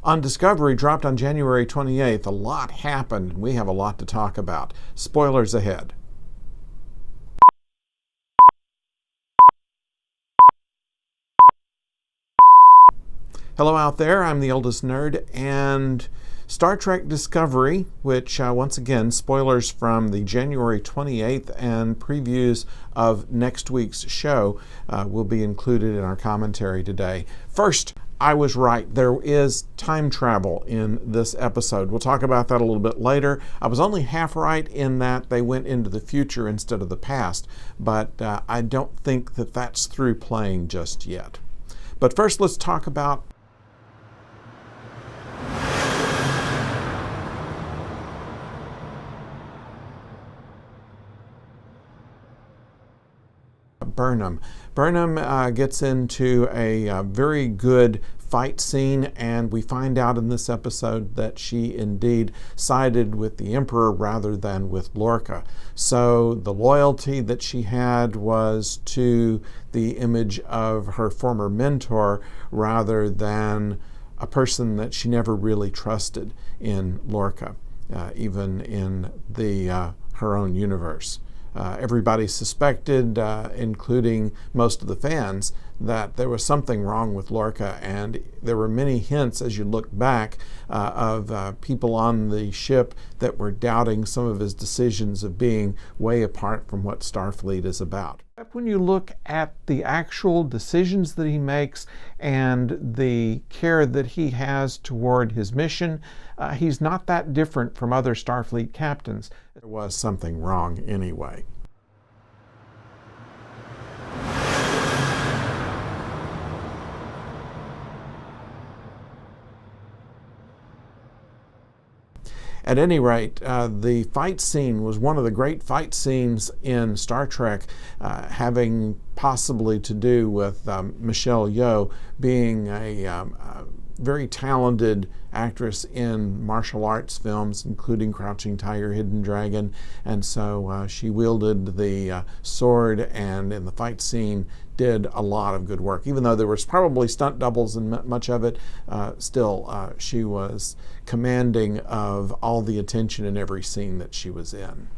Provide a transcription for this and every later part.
On Discovery, dropped on January 28th, a lot happened, and we have a lot to talk about. Spoilers ahead. Hello out there, I'm the oldest nerd, and Star Trek Discovery, which once again, spoilers from the January 28th and previews of next week's show will be included in our commentary today. First, I was right. There is time travel in this episode. We'll talk about that a little bit later. I was only half right in that they went into the future instead of the past, but I don't think that that's through playing just yet. But first, let's talk about Burnham. Burnham gets into a very good fight scene, and we find out in this episode that she indeed sided with the Emperor rather than with Lorca. So the loyalty that she had was to the image of her former mentor rather than a person that she never really trusted in Lorca, even in her own universe. Everybody suspected, including most of the fans, that there was something wrong with Lorca, and there were many hints as you look back of people on the ship that were doubting some of his decisions of being way apart from what Starfleet is about. When you look at the actual decisions that he makes and the care that he has toward his mission, he's not that different from other Starfleet captains. There was something wrong anyway. At any rate, the fight scene was one of the great fight scenes in Star Trek, having possibly to do with Michelle Yeoh being a very talented actress in martial arts films, including Crouching Tiger, Hidden Dragon, and so she wielded the sword, and in the fight scene did a lot of good work. Even though there was probably stunt doubles in much of it, still she was commanding of all the attention in every scene that she was in.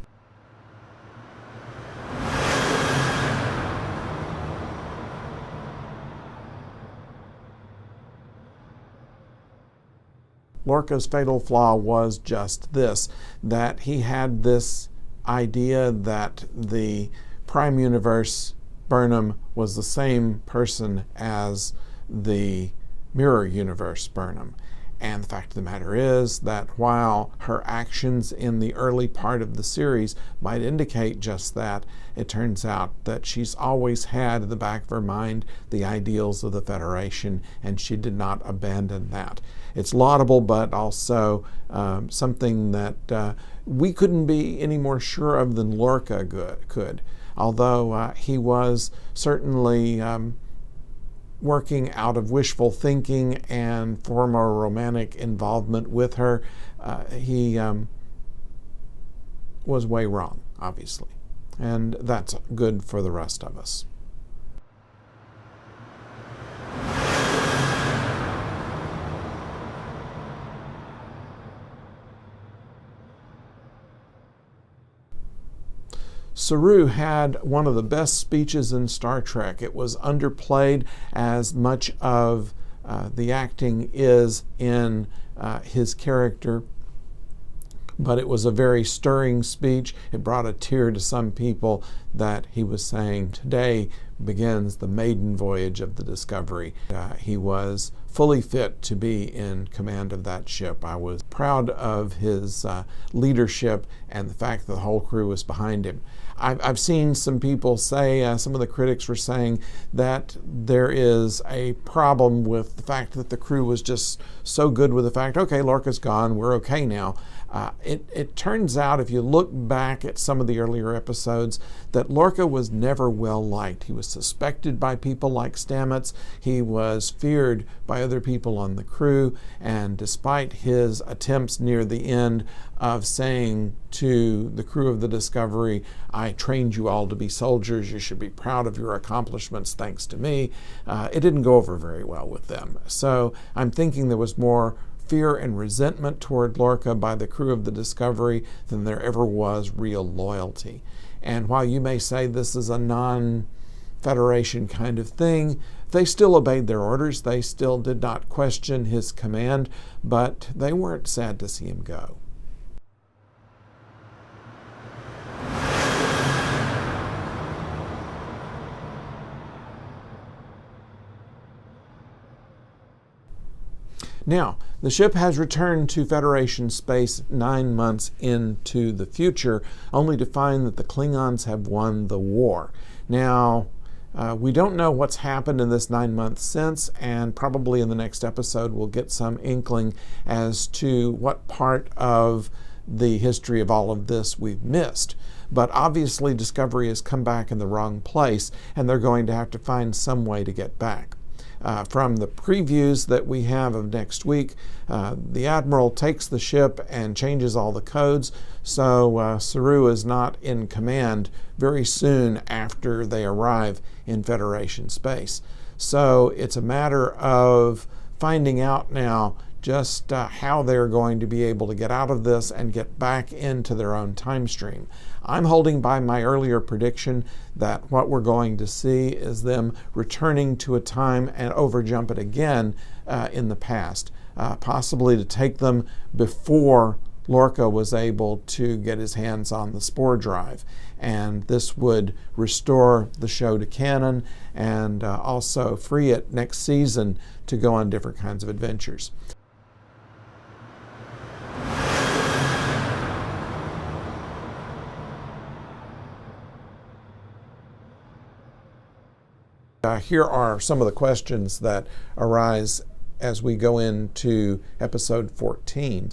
Lorca's fatal flaw was just this, that he had this idea that the Prime Universe Burnham was the same person as the Mirror Universe Burnham. And the fact of the matter is that while her actions in the early part of the series might indicate just that, it turns out that she's always had in the back of her mind the ideals of the Federation, and she did not abandon that. It's laudable, but also something that we couldn't be any more sure of than Lorca could. Although he was certainly working out of wishful thinking and former romantic involvement with her, he was way wrong, obviously. And that's good for the rest of us. Saru had one of the best speeches in Star Trek. It was underplayed, as much of the acting is in his character, but it was a very stirring speech. It brought a tear to some people that he was saying, today begins the maiden voyage of the Discovery. He was fully fit to be in command of that ship. I was proud of his leadership and the fact that the whole crew was behind him. I've seen some people say, some of the critics were saying that there is a problem with the fact that the crew was just so good with the fact, okay, Lorca's gone, we're okay now. It turns out, if you look back at some of the earlier episodes, that Lorca was never well liked. He was suspected by people like Stamets. He was feared by other people on the crew. And despite his attempts near the end of saying to the crew of the Discovery, I trained you all to be soldiers, you should be proud of your accomplishments thanks to me, it didn't go over very well with them. So I'm thinking there was more fear and resentment toward Lorca by the crew of the Discovery than there ever was real loyalty. And while you may say this is a non-Federation kind of thing, they still obeyed their orders. They still did not question his command, but they weren't sad to see him go. Now, the ship has returned to Federation space 9 months into the future, only to find that the Klingons have won the war. Now, we don't know what's happened in this 9 months since, and probably in the next episode we'll get some inkling as to what part of the history of all of this we've missed. But obviously Discovery has come back in the wrong place, and they're going to have to find some way to get back. From the previews that we have of next week, the Admiral takes the ship and changes all the codes, so Saru is not in command very soon after they arrive in Federation space. So it's a matter of finding out now just how they're going to be able to get out of this and get back into their own time stream. I'm holding by my earlier prediction that what we're going to see is them returning to a time and overjump it again in the past, possibly to take them before Lorca was able to get his hands on the spore drive. And this would restore the show to canon and also free it next season to go on different kinds of adventures. Here are some of the questions that arise as we go into episode 14.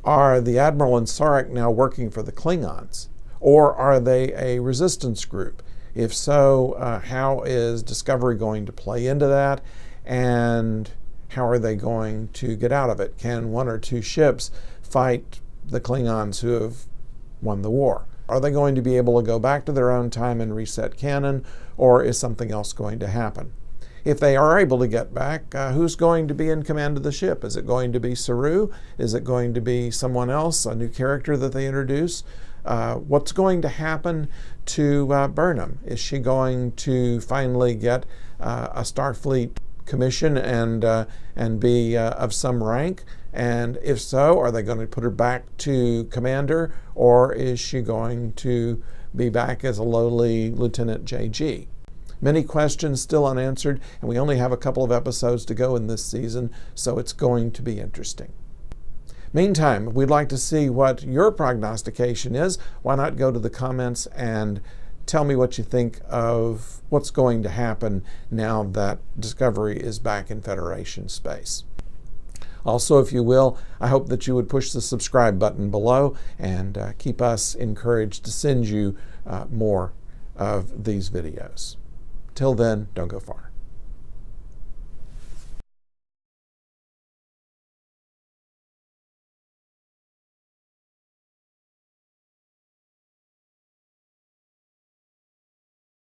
Are the Admiral and Sarek now working for the Klingons? Or are they a resistance group? If so, how is Discovery going to play into that? And how are they going to get out of it? Can one or two ships fight the Klingons who have won the war? Are they going to be able to go back to their own time and reset canon, or is something else going to happen? If they are able to get back, who's going to be in command of the ship? Is it going to be Saru? Is it going to be someone else, a new character that they introduce? What's going to happen to Burnham? Is she going to finally get a Starfleet commission and be of some rank? And if so, are they going to put her back to commander, or is she going to be back as a lowly Lieutenant JG? Many questions still unanswered, and we only have a couple of episodes to go in this season, so it's going to be interesting. Meantime, we'd like to see what your prognostication is. Why not go to the comments and tell me what you think of what's going to happen now that Discovery is back in Federation space. Also, if you will, I hope that you would push the subscribe button below and keep us encouraged to send you more of these videos. Till then, don't go far.